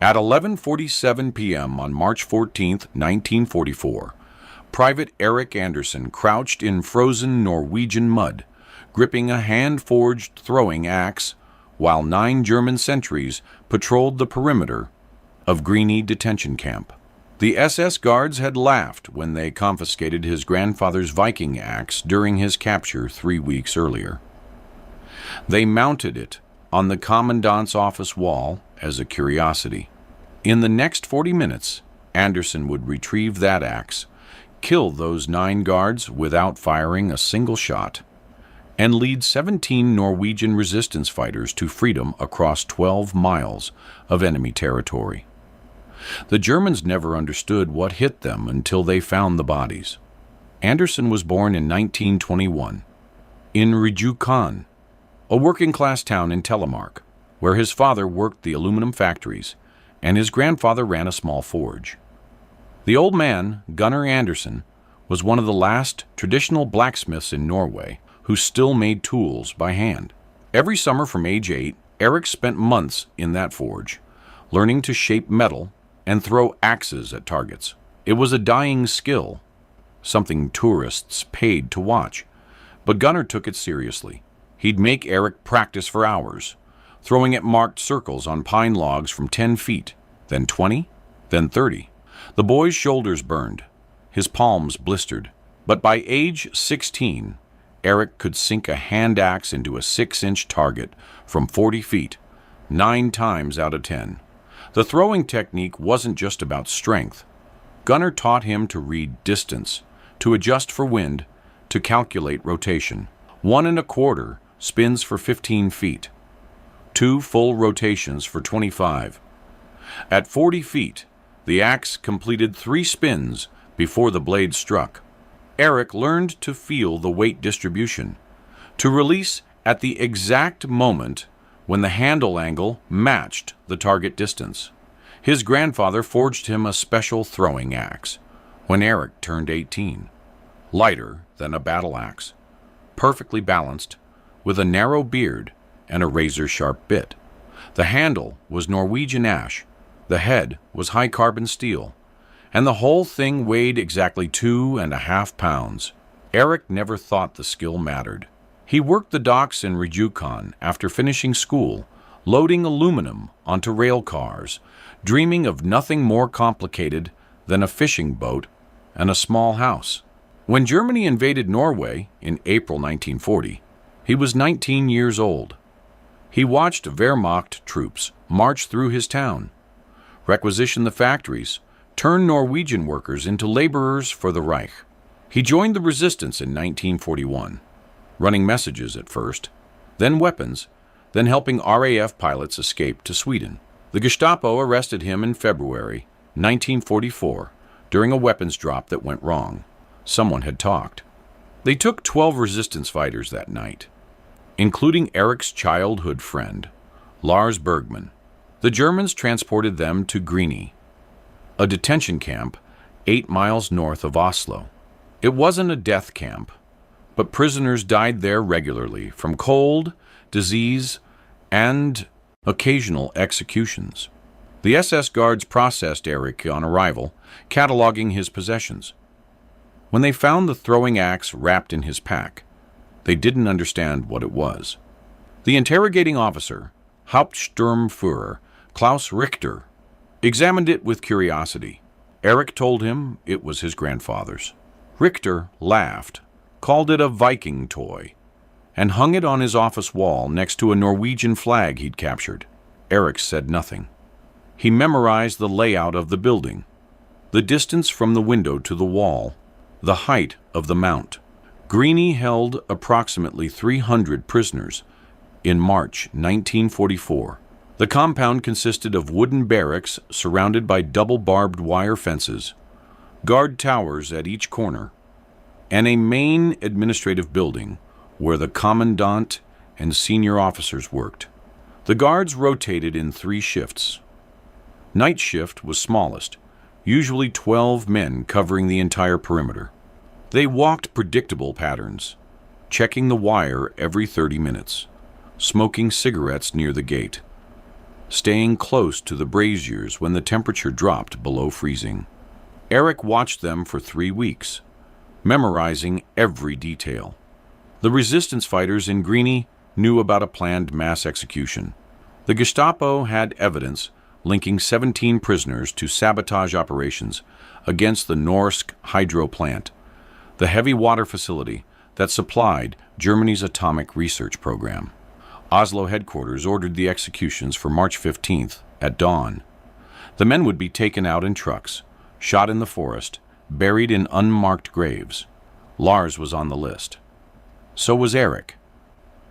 At 11:47 p.m. on March 14, 1944, Private Erik Andersen crouched in frozen Norwegian mud, gripping a hand-forged throwing axe, while 9 German sentries patrolled the perimeter of Grini detention camp. The SS guards had laughed when they confiscated his grandfather's Viking axe during his capture 3 weeks earlier. They mounted it on the commandant's office wall as a curiosity. In the next 40 minutes, Andersen would retrieve that axe, kill those 9 guards without firing a single shot, and lead 17 Norwegian resistance fighters to freedom across 12 miles of enemy territory. The Germans never understood what hit them until they found the bodies. Andersen was born in 1921 in Rewrote, a working-class town in Telemark, where his father worked the aluminum factories and his grandfather ran a small forge. The old man, Gunnar Andersen, was one of the last traditional blacksmiths in Norway who still made tools by hand. Every summer from age 8, Erik spent months in that forge, learning to shape metal and throw axes at targets. It was a dying skill, something tourists paid to watch, but Gunnar took it seriously. He'd make Erik practice for hours, throwing at marked circles on pine logs from 10 feet, then 20, then 30. The boy's shoulders burned, his palms blistered, but by age 16, Erik could sink a hand axe into a 6-inch target from 40 feet, 9 times out of 10. The throwing technique wasn't just about strength. Gunnar taught him to read distance, to adjust for wind, to calculate rotation. 1 1/4 spins for 15 feet. 2 full rotations for 25. At 40 feet, the axe completed 3 spins before the blade struck. Erik learned to feel the weight distribution, to release at the exact moment when the handle angle matched the target distance. His grandfather forged him a special throwing axe when Erik turned 18, lighter than a battle axe, perfectly balanced, with a narrow beard and a razor-sharp bit. The handle was Norwegian ash, the head was high-carbon steel, and the whole thing weighed exactly 2.5 pounds. Erik never thought the skill mattered. He worked the docks in Rewrote after finishing school, loading aluminum onto rail cars, dreaming of nothing more complicated than a fishing boat and a small house. When Germany invaded Norway in April 1940, he was 19 years old. He watched Wehrmacht troops march through his town, requisition the factories, turn Norwegian workers into laborers for the Reich. He joined the resistance in 1941, running messages at first, then weapons, then helping RAF pilots escape to Sweden. The Gestapo arrested him in February 1944 during a weapons drop that went wrong. Someone had talked. They took 12 resistance fighters that night, including Erik's childhood friend, Lars Bergman. The Germans transported them to Grini, a detention camp 8 miles north of Oslo. It wasn't a death camp, but prisoners died there regularly from cold, disease, and occasional executions. The SS guards processed Erik on arrival, cataloging his possessions. When they found the throwing axe wrapped in his pack, they didn't understand what it was. The interrogating officer, Hauptsturmführer Klaus Richter, examined it with curiosity. Erik told him it was his grandfather's. Richter laughed, called it a Viking toy, and hung it on his office wall next to a Norwegian flag he'd captured. Erik said nothing. He memorized the layout of the building, the distance from the window to the wall, the height of the mount. Grini held approximately 300 prisoners in March 1944. The compound consisted of wooden barracks surrounded by double barbed wire fences, guard towers at each corner, and a main administrative building where the commandant and senior officers worked. The guards rotated in 3 shifts. Night shift was smallest, usually 12 men covering the entire perimeter. They walked predictable patterns, checking the wire every 30 minutes, smoking cigarettes near the gate. staying close to the braziers when the temperature dropped below freezing. Erik watched them for 3 weeks, memorizing every detail. The resistance fighters in Grini knew about a planned mass execution. The Gestapo had evidence linking 17 prisoners to sabotage operations against the Norsk hydro plant, the heavy water facility that supplied Germany's atomic research program. Oslo headquarters ordered the executions for March 15th at dawn. The men would be taken out in trucks, shot in the forest, buried in unmarked graves. Lars was on the list. So was Erik.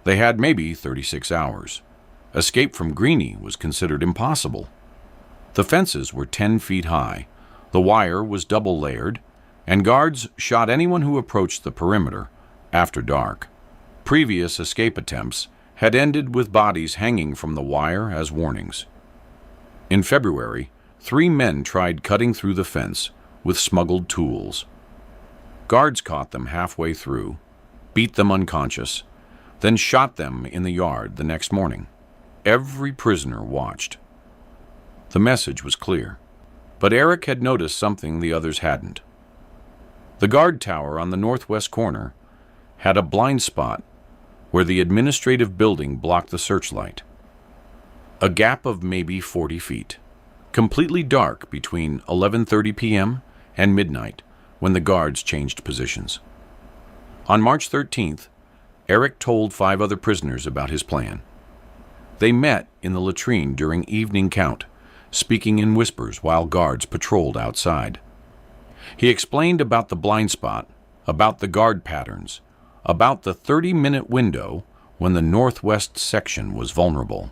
They had maybe 36 hours. Escape from Grini was considered impossible. The fences were 10 feet high, the wire was double layered, and guards shot anyone who approached the perimeter after dark. Previous escape attempts had ended with bodies hanging from the wire as warnings. In February, 3 men tried cutting through the fence with smuggled tools. Guards caught them halfway through, beat them unconscious, then shot them in the yard the next morning. Every prisoner watched. The message was clear, but Erik had noticed something the others hadn't. The guard tower on the northwest corner had a blind spot where the administrative building blocked the searchlight. A gap of maybe 40 feet, completely dark between 11:30 p.m. and midnight when the guards changed positions. On March 13th, Erik told 5 other prisoners about his plan. They met in the latrine during evening count, speaking in whispers while guards patrolled outside. He explained about the blind spot, about the guard patterns, about the 30-minute window when the northwest section was vulnerable.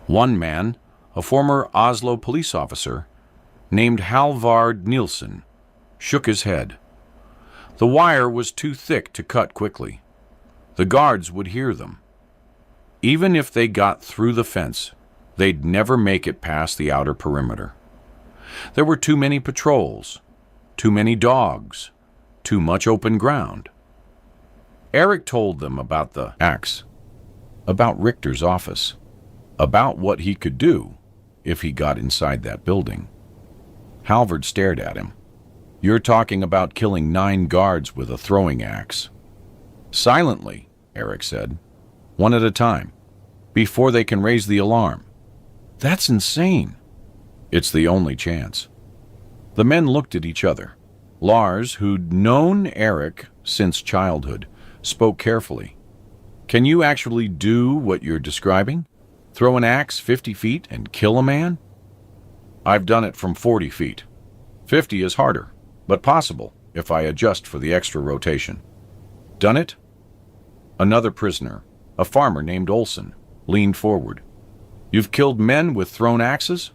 One man, a former Oslo police officer, named Halvard Nielsen, shook his head. The wire was too thick to cut quickly. The guards would hear them. Even if they got through the fence, they'd never make it past the outer perimeter. There were too many patrols, too many dogs, too much open ground. Erik told them about the axe, about Richter's office, about what he could do if he got inside that building. Halvard stared at him. "You're talking about killing 9 guards with a throwing axe." "Silently," Erik said, "one at a time, before they can raise the alarm." "That's insane." "It's the only chance." The men looked at each other. Lars, who'd known Erik since childhood, spoke carefully. "Can you actually do what you're describing? Throw an axe 50 feet and kill a man?" "I've done it from 40 feet. 50 is harder, but possible if I adjust for the extra rotation." "Done it?" Another prisoner, a farmer named Olsen, leaned forward. "You've killed men with thrown axes?"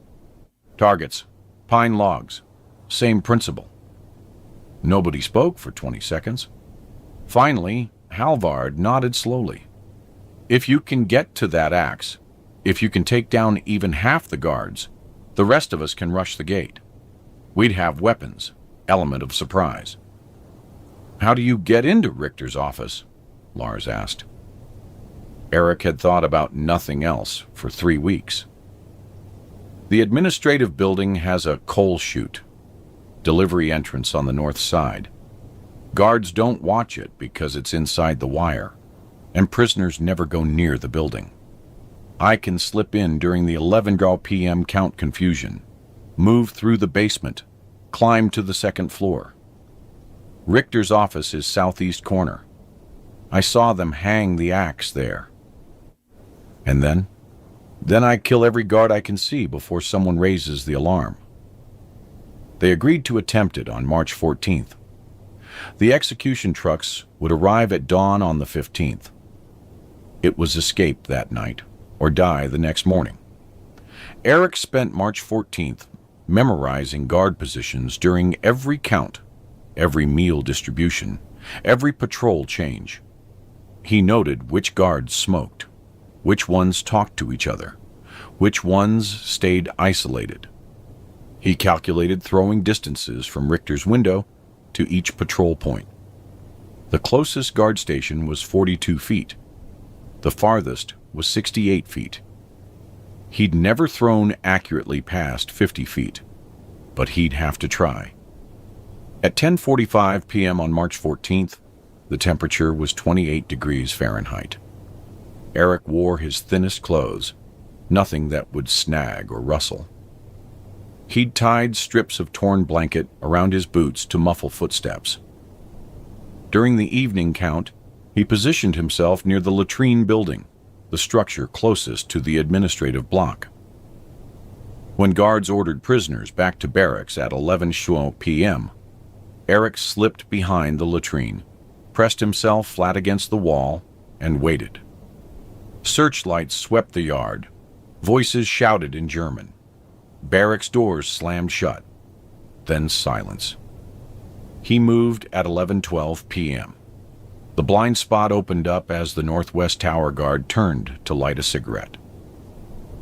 "Targets. Pine logs. Same principle." Nobody spoke for 20 seconds. Finally, Halvard nodded slowly. "If you can get to that axe, if you can take down even half the guards, the rest of us can rush the gate. We'd have weapons, element of surprise." "How do you get into Richter's office?" Lars asked. Erik had thought about nothing else for 3 weeks. The administrative building has a coal chute, delivery entrance on the north side. Guards don't watch it because it's inside the wire, and prisoners never go near the building. I can slip in during the 11 p.m. count confusion, move through the basement, climb to the 2nd floor. Richter's office is southeast corner. I saw them hang the axe there. And then I kill every guard I can see before someone raises the alarm. They agreed to attempt it on March 14th. The execution trucks would arrive at dawn on the 15th. It was escape that night, or die the next morning. Erik spent March 14th memorizing guard positions during every count, every meal distribution, every patrol change. He noted which guards smoked, which ones talked to each other, which ones stayed isolated. He calculated throwing distances from Richter's window to each patrol point. The closest guard station was 42 feet. The farthest was 68 feet. He'd never thrown accurately past 50 feet, but he'd have to try. At 10:45 p.m. on March 14th, the temperature was 28 degrees Fahrenheit. Erik wore his thinnest clothes, nothing that would snag or rustle. He'd tied strips of torn blanket around his boots to muffle footsteps. During the evening count, he positioned himself near the latrine building, the structure closest to the administrative block. When guards ordered prisoners back to barracks at 11:00 p.m., Erik slipped behind the latrine, pressed himself flat against the wall, and waited. Searchlights swept the yard. Voices shouted in German. Barracks doors slammed shut. Then silence. He moved at 11:12 p.m. The blind spot opened up as the northwest tower guard turned to light a cigarette.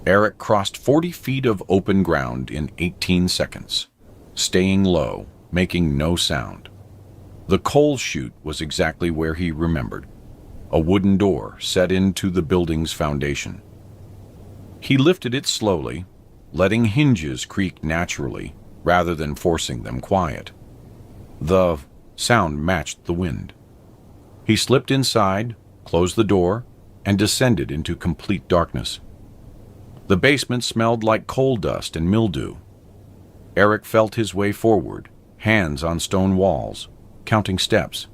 Erik crossed 40 feet of open ground in 18 seconds, staying low, making no sound. The coal chute was exactly where he remembered, a wooden door set into the building's foundation. He lifted it slowly, letting hinges creak naturally rather than forcing them quiet. The sound matched the wind. He slipped inside, closed the door, and descended into complete darkness. The basement smelled like coal dust and mildew. Erik felt his way forward, hands on stone walls, counting steps.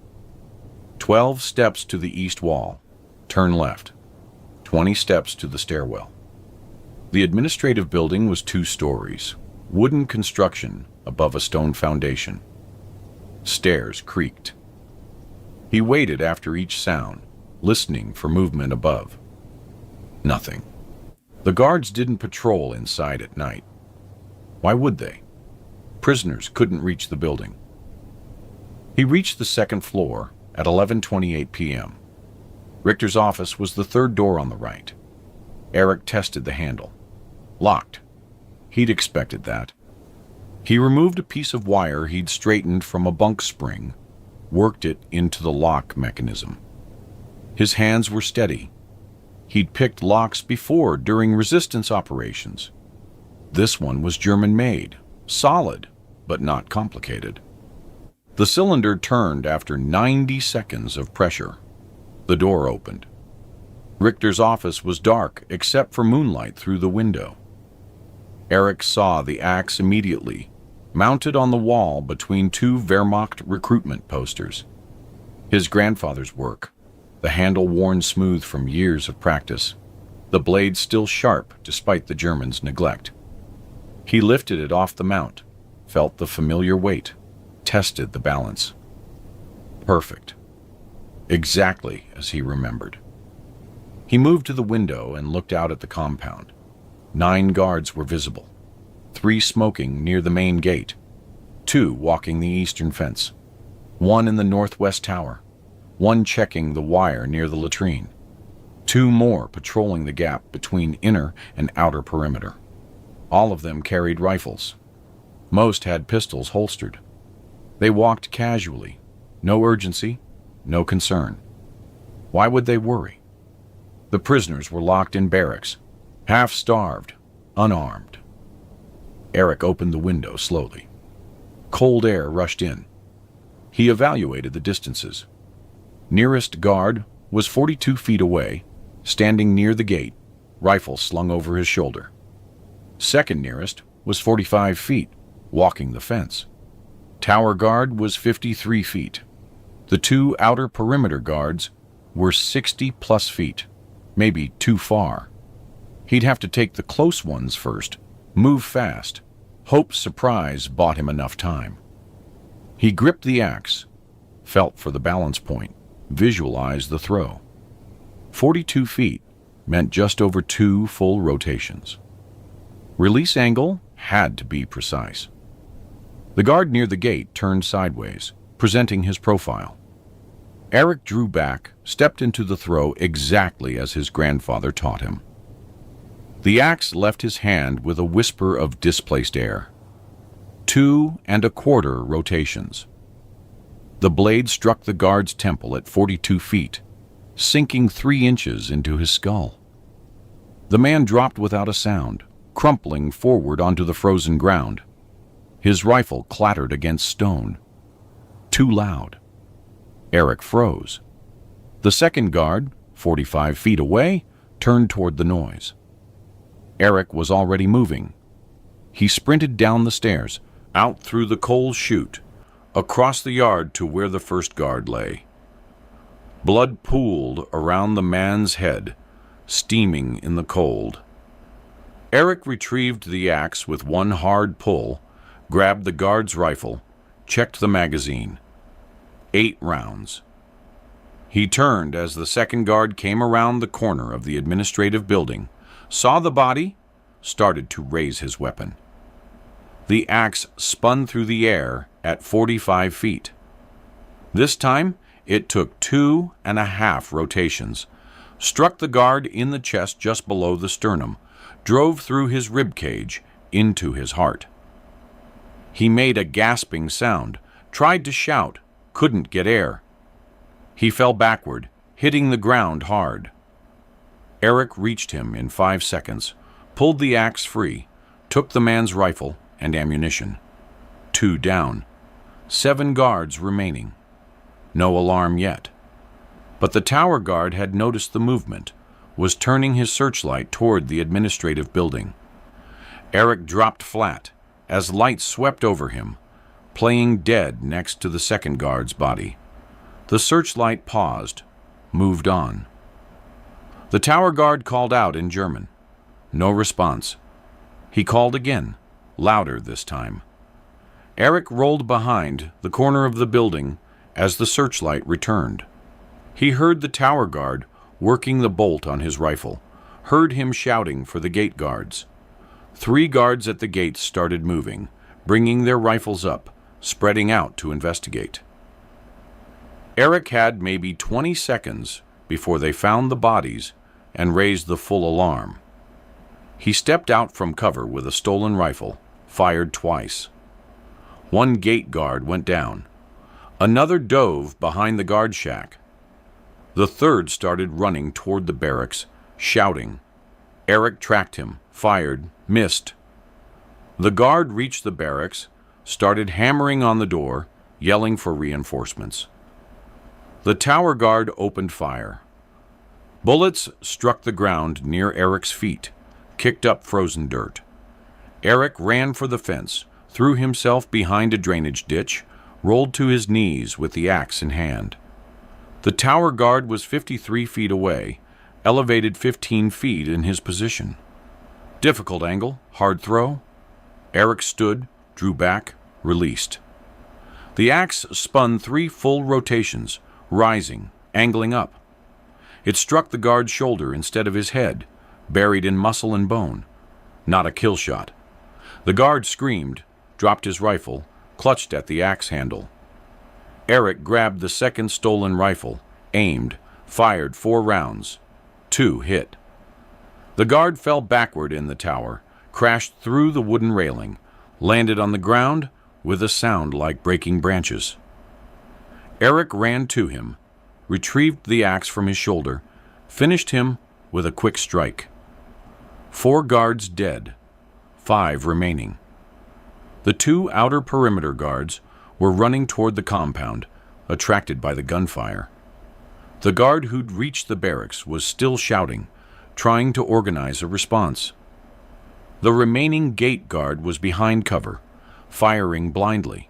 12 steps to the east wall. Turn left. 20 steps to the stairwell. The administrative building was 2 stories, wooden construction above a stone foundation. Stairs creaked. He waited after each sound, listening for movement above. Nothing. The guards didn't patrol inside at night. Why would they? Prisoners couldn't reach the building. He reached the second floor at 11:28 p.m. Richter's office was the third door on the right. Erik tested the handle. Locked. He'd expected that. He removed a piece of wire he'd straightened from a bunk spring, worked it into the lock mechanism. His hands were steady. He'd picked locks before during resistance operations. This one was German-made, solid, but not complicated. The cylinder turned after 90 seconds of pressure. The door opened. Richter's office was dark except for moonlight through the window. Erik saw the axe immediately, mounted on the wall between 2 Wehrmacht recruitment posters. His grandfather's work, the handle worn smooth from years of practice, the blade still sharp despite the Germans' neglect. He lifted it off the mount, felt the familiar weight, tested the balance. Perfect. Exactly as he remembered. He moved to the window and looked out at the compound. 9 guards were visible, 3 smoking near the main gate, 2 walking the eastern fence, 1 in the northwest tower, 1 checking the wire near the latrine, 2 more patrolling the gap between inner and outer perimeter. All of them carried rifles. Most had pistols holstered. They walked casually, no urgency, no concern. Why would they worry? The prisoners were locked in barracks, half-starved, unarmed. Erik opened the window slowly. Cold air rushed in. He evaluated the distances. Nearest guard was 42 feet away, standing near the gate, rifle slung over his shoulder. Second nearest was 45 feet, walking the fence. Tower guard was 53 feet. The 2 outer perimeter guards were 60-plus feet, maybe too far. He'd have to take the close ones first, move fast, hope surprise bought him enough time. He gripped the axe, felt for the balance point, visualized the throw. 42 feet meant just over 2 full rotations. Release angle had to be precise. The guard near the gate turned sideways, presenting his profile. Erik drew back, stepped into the throw exactly as his grandfather taught him. The axe left his hand with a whisper of displaced air. 2 1/4 rotations. The blade struck the guard's temple at 42 feet, sinking 3 inches into his skull. The man dropped without a sound, crumpling forward onto the frozen ground. His rifle clattered against stone. Too loud. Erik froze. The second guard, 45 feet away, turned toward the noise. Erik was already moving. He sprinted down the stairs, out through the coal chute, across the yard to where the first guard lay. Blood pooled around the man's head, steaming in the cold. Erik retrieved the axe with one hard pull, grabbed the guard's rifle, checked the magazine. 8 rounds. He turned as the second guard came around the corner of the administrative building, saw the body, started to raise his weapon. The axe spun through the air at 45 feet. This time, it took 2.5 rotations, struck the guard in the chest just below the sternum, drove through his rib cage into his heart. He made a gasping sound, tried to shout, couldn't get air. He fell backward, hitting the ground hard. Erik reached him in 5 seconds, pulled the axe free, took the man's rifle and ammunition. 2 down. 7 guards remaining. No alarm yet. But the tower guard had noticed the movement, was turning his searchlight toward the administrative building. Erik dropped flat as light swept over him, playing dead next to the second guard's body. The searchlight paused, moved on. The tower guard called out in German. No response. He called again, louder this time. Erik rolled behind the corner of the building as the searchlight returned. He heard the tower guard working the bolt on his rifle, heard him shouting for the gate guards. 3 guards at the gates started moving, bringing their rifles up, spreading out to investigate. Erik had maybe 20 seconds before they found the bodies and raised the full alarm. He stepped out from cover with a stolen rifle, fired twice. 1 gate guard went down. Another dove behind the guard shack. The third started running toward the barracks, shouting. Erik tracked him, fired, missed. The guard reached the barracks, started hammering on the door, yelling for reinforcements. The tower guard opened fire. Bullets struck the ground near Erik's feet, kicked up frozen dirt. Erik ran for the fence, threw himself behind a drainage ditch, rolled to his knees with the axe in hand. The tower guard was 53 feet away, elevated 15 feet in his position. Difficult angle, hard throw. Erik stood, drew back, released. The axe spun 3 full rotations, rising, angling up. It struck the guard's shoulder instead of his head, buried in muscle and bone. Not a kill shot. The guard screamed, dropped his rifle, clutched at the axe handle. Erik grabbed the second stolen rifle, aimed, fired 4 rounds. 2 hit. The guard fell backward in the tower, crashed through the wooden railing, landed on the ground with a sound like breaking branches. Erik ran to him, retrieved the axe from his shoulder, finished him with a quick strike. 4 guards dead, 5 remaining. The 2 outer perimeter guards were running toward the compound, attracted by the gunfire. The guard who'd reached the barracks was still shouting, trying to organize a response. The remaining gate guard was behind cover, firing blindly.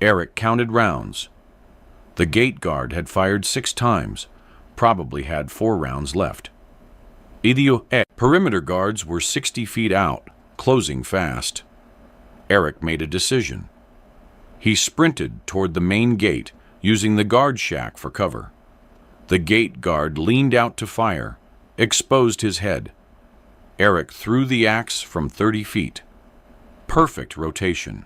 Erik counted rounds. The gate guard had fired 6 times, probably had 4 rounds left. Perimeter guards were 60 feet out, closing fast. Erik made a decision. He sprinted toward the main gate, using the guard shack for cover. The gate guard leaned out to fire, exposed his head. Erik threw the axe from 30 feet. Perfect rotation.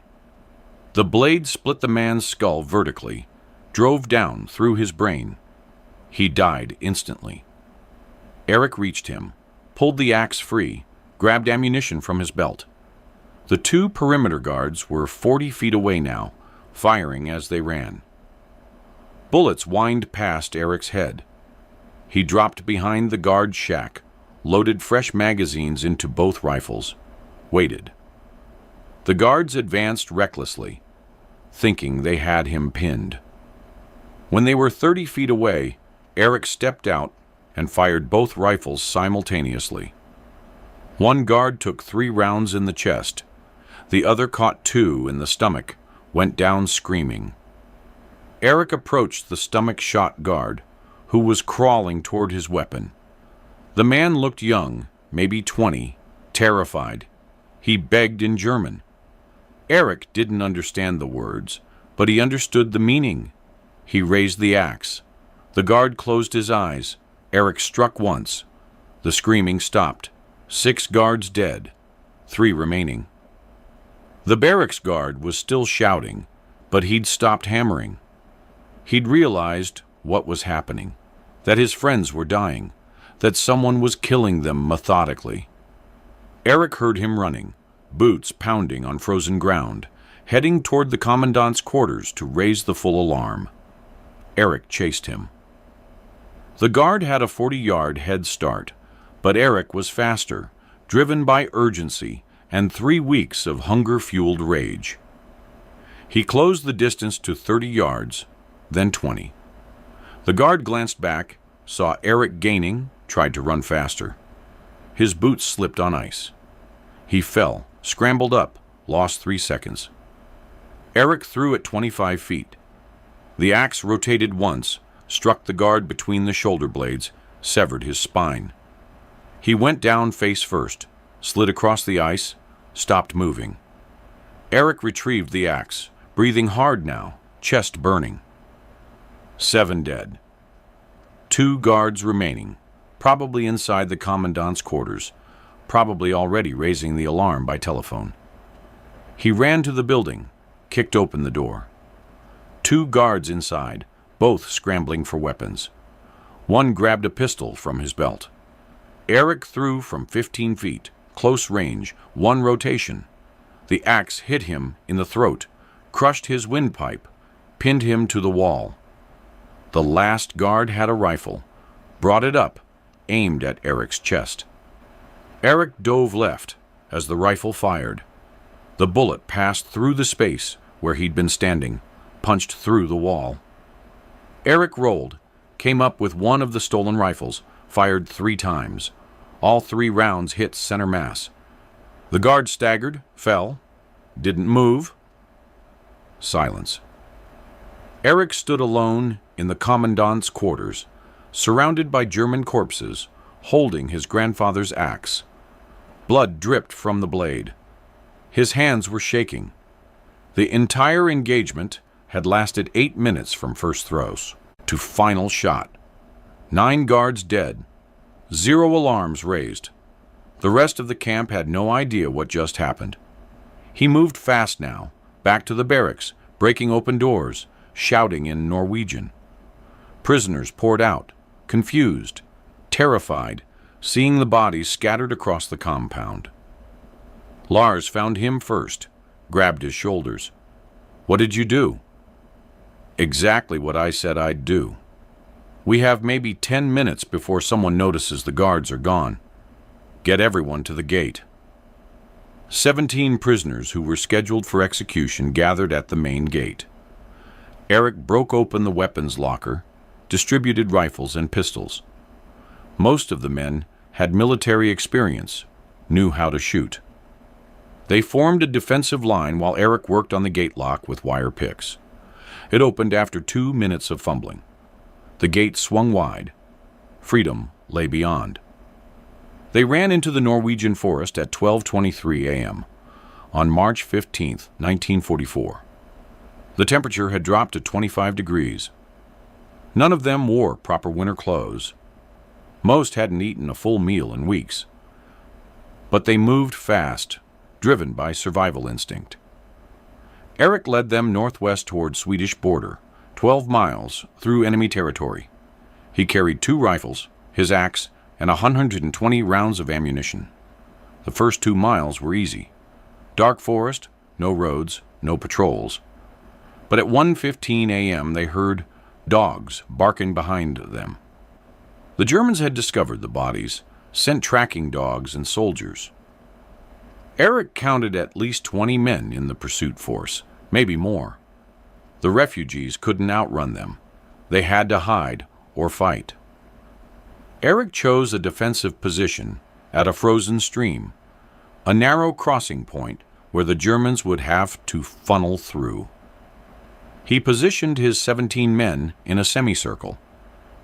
The blade split the man's skull vertically, drove down through his brain. He died instantly. Erik reached him, pulled the axe free, grabbed ammunition from his belt. The 2 perimeter guards were 40 feet away now, firing as they ran. Bullets whined past Erik's head. He dropped behind the guard shack, loaded fresh magazines into both rifles, waited. The guards advanced recklessly, thinking they had him pinned. When they were 30 feet away, Erik stepped out and fired both rifles simultaneously. One guard took 3 rounds in the chest. The other caught 2 in the stomach, went down screaming. Erik approached the stomach-shot guard, who was crawling toward his weapon. The man looked young, maybe 20, terrified. He begged in German. Erik didn't understand the words, but he understood the meaning. He raised the axe. The guard closed his eyes. Erik struck once. The screaming stopped. 6 guards dead, 3 remaining. The barracks guard was still shouting, but he'd stopped hammering. He'd realized what was happening, that his friends were dying, that someone was killing them methodically. Erik heard him running, boots pounding on frozen ground, heading toward the commandant's quarters to raise the full alarm. Erik chased him. The guard had a 40-yard head start, but Erik was faster, driven by urgency and 3 weeks of hunger-fueled rage. He closed the distance to 30 yards, then 20. The guard glanced back, saw Erik gaining, tried to run faster. His boots slipped on ice. He fell, scrambled up, lost 3 seconds. Erik threw at 25 feet. The axe rotated once, struck the guard between the shoulder blades, severed his spine. He went down face first, slid across the ice, stopped moving. Erik retrieved the axe, breathing hard now, chest burning. 7 dead. 2 guards remaining, probably inside the commandant's quarters, probably already raising the alarm by telephone. He ran to the building, kicked open the door. 2 guards inside, both scrambling for weapons. One grabbed a pistol from his belt. Erik threw from 15 feet, close range, 1 rotation. The axe hit him in the throat, crushed his windpipe, pinned him to the wall. The last guard had a rifle, brought it up, aimed at Erik's chest. Erik dove left as the rifle fired. The bullet passed through the space where he'd been standing, punched through the wall. Erik rolled, came up with one of the stolen rifles, fired 3 times. All 3 rounds hit center mass. The guard staggered, fell, didn't move. Silence. Erik stood alone in the commandant's quarters, surrounded by German corpses, holding his grandfather's axe. Blood dripped from the blade. His hands were shaking. The entire engagement had lasted 8 minutes from first throws to final shot. 9 guards dead. 0 alarms raised. The rest of the camp had no idea what just happened. He moved fast now, back to the barracks, breaking open doors, shouting in Norwegian. Prisoners poured out, confused, terrified, seeing the bodies scattered across the compound. Lars found him first, grabbed his shoulders. "What did you do?" "Exactly what I said I'd do. We have maybe 10 minutes before someone notices the guards are gone. Get everyone to the gate." 17 prisoners who were scheduled for execution gathered at the main gate. Erik broke open the weapons locker, distributed rifles and pistols. Most of the men had military experience, knew how to shoot. They formed a defensive line while Erik worked on the gate lock with wire picks. It opened after 2 minutes of fumbling. The gate swung wide. Freedom lay beyond. They ran into the Norwegian forest at 12:23 a.m. on March 15, 1944. The temperature had dropped to 25 degrees. None of them wore proper winter clothes. Most hadn't eaten a full meal in weeks. But they moved fast, driven by survival instinct. Erik led them northwest toward Swedish border, 12 miles through enemy territory. He carried 2 rifles, his axe, and 120 rounds of ammunition. The first 2 miles were easy. Dark forest, no roads, no patrols. But at 1:15 a.m. they heard dogs barking behind them. The Germans had discovered the bodies, sent tracking dogs and soldiers. Erik counted at least 20 men in the pursuit force, maybe more. The refugees couldn't outrun them. They had to hide or fight. Erik chose a defensive position at a frozen stream, a narrow crossing point where the Germans would have to funnel through. He positioned his 17 men in a semicircle,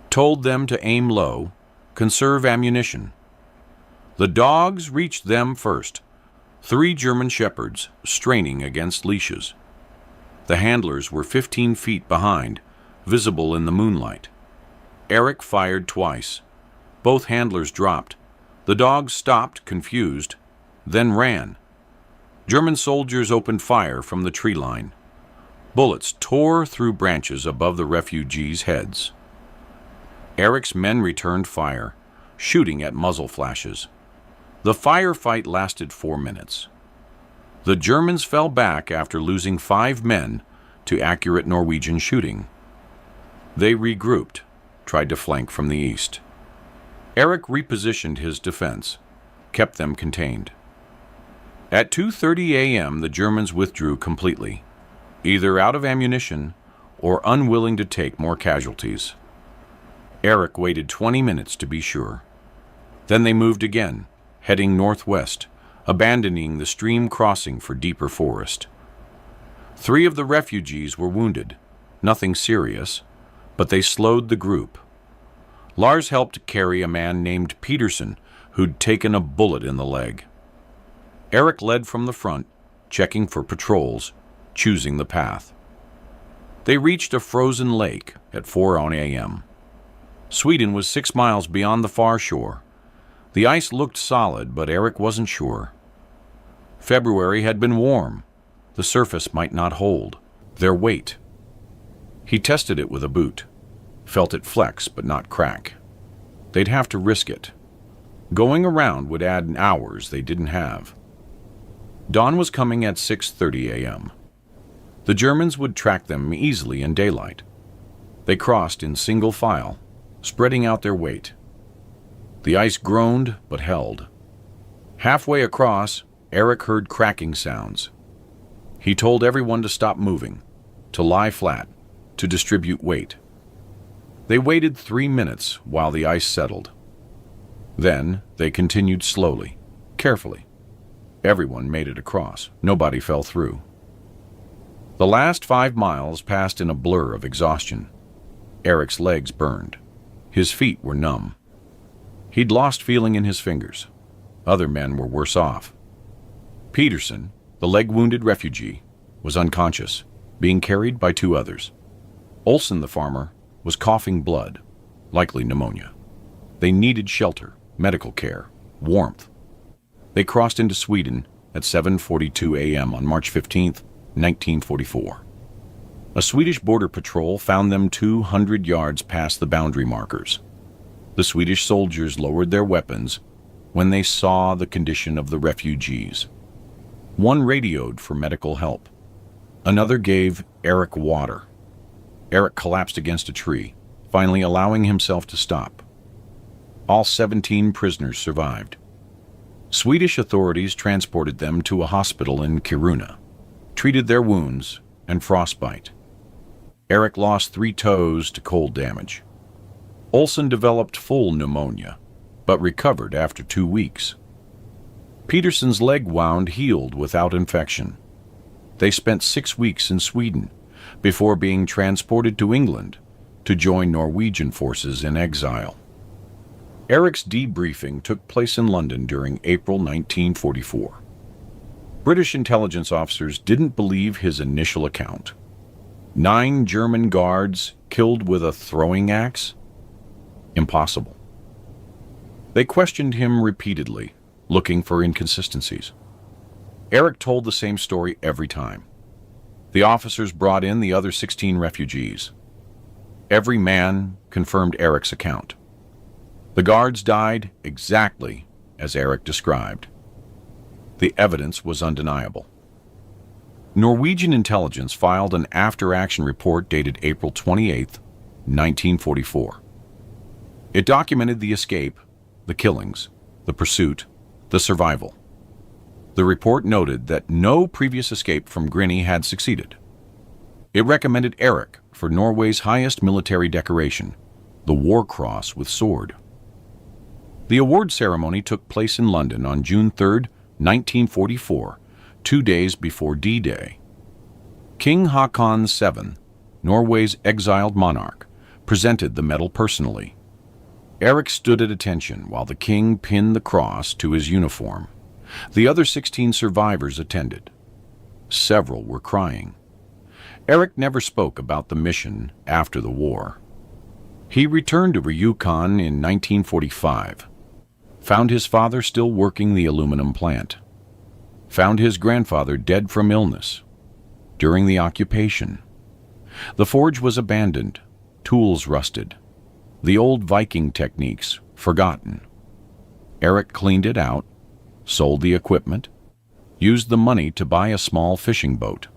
told them to aim low, conserve ammunition. The dogs reached them first, 3 German shepherds straining against leashes. The handlers were 15 feet behind, visible in the moonlight. Erik fired twice. Both handlers dropped. The dogs stopped, confused, then ran. German soldiers opened fire from the tree line. Bullets tore through branches above the refugees' heads. Erik's men returned fire, shooting at muzzle flashes. The firefight lasted 4 minutes. The Germans fell back after losing 5 men to accurate Norwegian shooting. They regrouped, tried to flank from the east. Erik repositioned his defense, kept them contained. At 2:30 a.m., the Germans withdrew completely, either out of ammunition or unwilling to take more casualties. Erik waited 20 minutes to be sure. Then they moved again, heading northwest, abandoning the stream crossing for deeper forest. 3 of the refugees were wounded, nothing serious, but they slowed the group. Lars helped carry a man named Peterson, who'd taken a bullet in the leg. Erik led from the front, checking for patrols, choosing the path. They reached a frozen lake at 4 a.m. Sweden was 6 miles beyond the far shore. The ice looked solid, but Erik wasn't sure. February had been warm. The surface might not hold their weight. He tested it with a boot, felt it flex but not crack. They'd have to risk it. Going around would add hours they didn't have. Dawn was coming at 6:30 a.m. The Germans would track them easily in daylight. They crossed in single file, spreading out their weight. The ice groaned but held. Halfway across, Erik heard cracking sounds. He told everyone to stop moving, to lie flat, to distribute weight. They waited 3 minutes while the ice settled. Then they continued slowly, carefully. Everyone made it across. Nobody fell through. The last 5 miles passed in a blur of exhaustion. Erik's legs burned. His feet were numb. He'd lost feeling in his fingers. Other men were worse off. Peterson, the leg-wounded refugee, was unconscious, being carried by 2 others. Olsen, the farmer, was coughing blood, likely pneumonia. They needed shelter, medical care, warmth. They crossed into Sweden at 7:42 a.m. on March 15, 1944. A Swedish border patrol found them 200 yards past the boundary markers. The Swedish soldiers lowered their weapons when they saw the condition of the refugees. One radioed for medical help. Another gave Erik water. Erik collapsed against a tree, finally allowing himself to stop. All 17 prisoners survived. Swedish authorities transported them to a hospital in Kiruna, treated their wounds and frostbite. Erik lost 3 toes to cold damage. Olsen developed full pneumonia, but recovered after 2 weeks. Peterson's leg wound healed without infection. They spent 6 weeks in Sweden before being transported to England to join Norwegian forces in exile. Erik's debriefing took place in London during April 1944. British intelligence officers didn't believe his initial account. 9 German guards killed with a throwing axe? Impossible. They questioned him repeatedly, looking for inconsistencies. Erik told the same story every time. The officers brought in the other 16 refugees. Every man confirmed Erik's account. The guards died exactly as Erik described. The evidence was undeniable. Norwegian intelligence filed an after-action report dated April 28, 1944. It documented the escape, the killings, the pursuit, the survival. The report noted that no previous escape from Grini had succeeded. It recommended Erik for Norway's highest military decoration, the War Cross with Sword. The award ceremony took place in London on June 3, 1944, 2 days before D-Day. King Haakon VII, Norway's exiled monarch, presented the medal personally. Erik stood at attention while the king pinned the cross to his uniform. The other 16 survivors attended. Several were crying. Erik never spoke about the mission after the war. He returned to Rewrote in 1945, found his father still working the aluminum plant, found his grandfather dead from illness during the occupation. The forge was abandoned, tools rusted, the old Viking techniques forgotten. Erik cleaned it out, sold the equipment, used the money to buy a small fishing boat.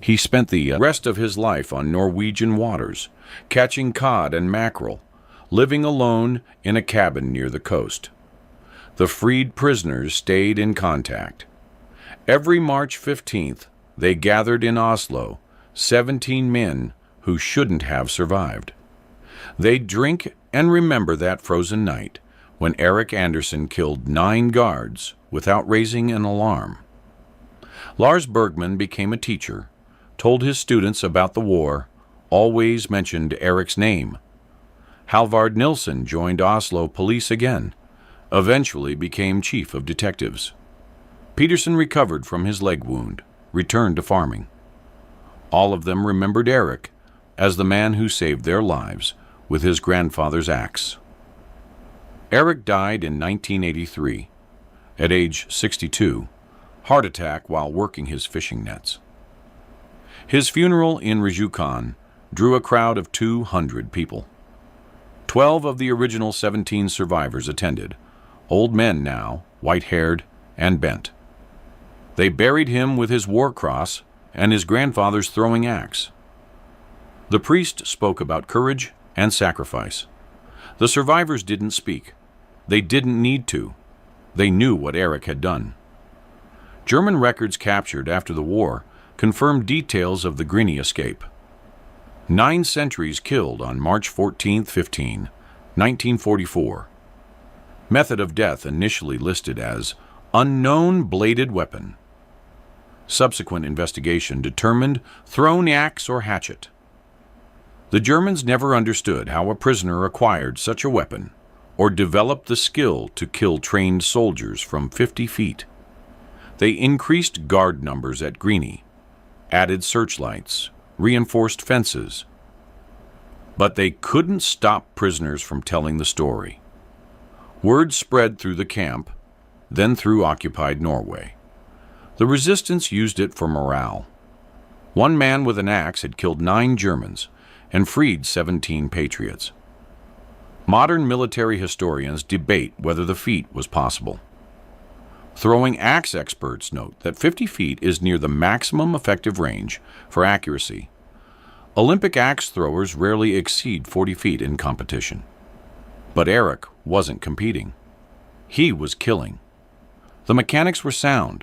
He spent the rest of his life on Norwegian waters, catching cod and mackerel, living alone in a cabin near the coast. The freed prisoners stayed in contact. Every March 15th, they gathered in Oslo, 17 men who shouldn't have survived. They'd drink and remember that frozen night when Erik Andersen killed 9 guards without raising an alarm. Lars Bergman became a teacher, told his students about the war, always mentioned Erik's name. Halvard Nilsen joined Oslo police again, eventually became chief of detectives. Peterson recovered from his leg wound, returned to farming. All of them remembered Erik as the man who saved their lives with his grandfather's axe. Erik died in 1983, at age 62, heart attack while working his fishing nets. His funeral in Rewrote drew a crowd of 200 people. 12 of the original 17 survivors attended, old men now, white-haired and bent. They buried him with his war cross and his grandfather's throwing axe. The priest spoke about courage and sacrifice. The survivors didn't speak. They didn't need to. They knew what Erik had done. German records captured after the war confirmed details of the Grini escape. 9 sentries killed on March 14-15, 1944. Method of death initially listed as unknown bladed weapon. Subsequent investigation determined thrown axe or hatchet. The Germans never understood how a prisoner acquired such a weapon or developed the skill to kill trained soldiers from 50 feet. They increased guard numbers at Grini, added searchlights, reinforced fences. But they couldn't stop prisoners from telling the story. Word spread through the camp, then through occupied Norway. The resistance used it for morale. One man with an axe had killed 9 Germans and freed 17 patriots. Modern military historians debate whether the feat was possible. Throwing axe experts note that 50 feet is near the maximum effective range for accuracy. Olympic axe throwers rarely exceed 40 feet in competition. But Erik wasn't competing. He was killing. The mechanics were sound.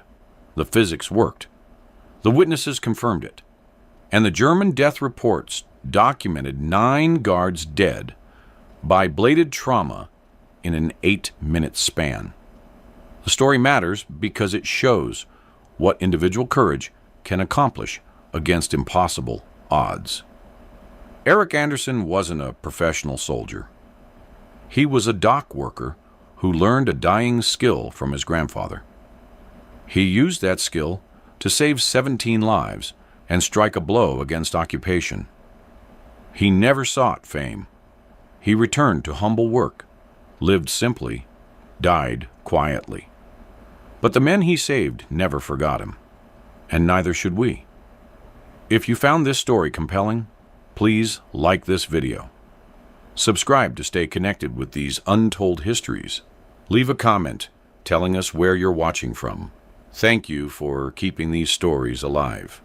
The physics worked. The witnesses confirmed it. And the German death reports documented 9 guards dead by bladed trauma in an 8-minute span. The story matters because it shows what individual courage can accomplish against impossible odds. Erik Andersen wasn't a professional soldier. He was a dock worker who learned a dying skill from his grandfather. He used that skill to save 17 lives and strike a blow against occupation. He never sought fame. He returned to humble work, lived simply, died quietly. But the men he saved never forgot him, and neither should we. If you found this story compelling, please like this video. Subscribe to stay connected with these untold histories. Leave a comment telling us where you're watching from. Thank you for keeping these stories alive.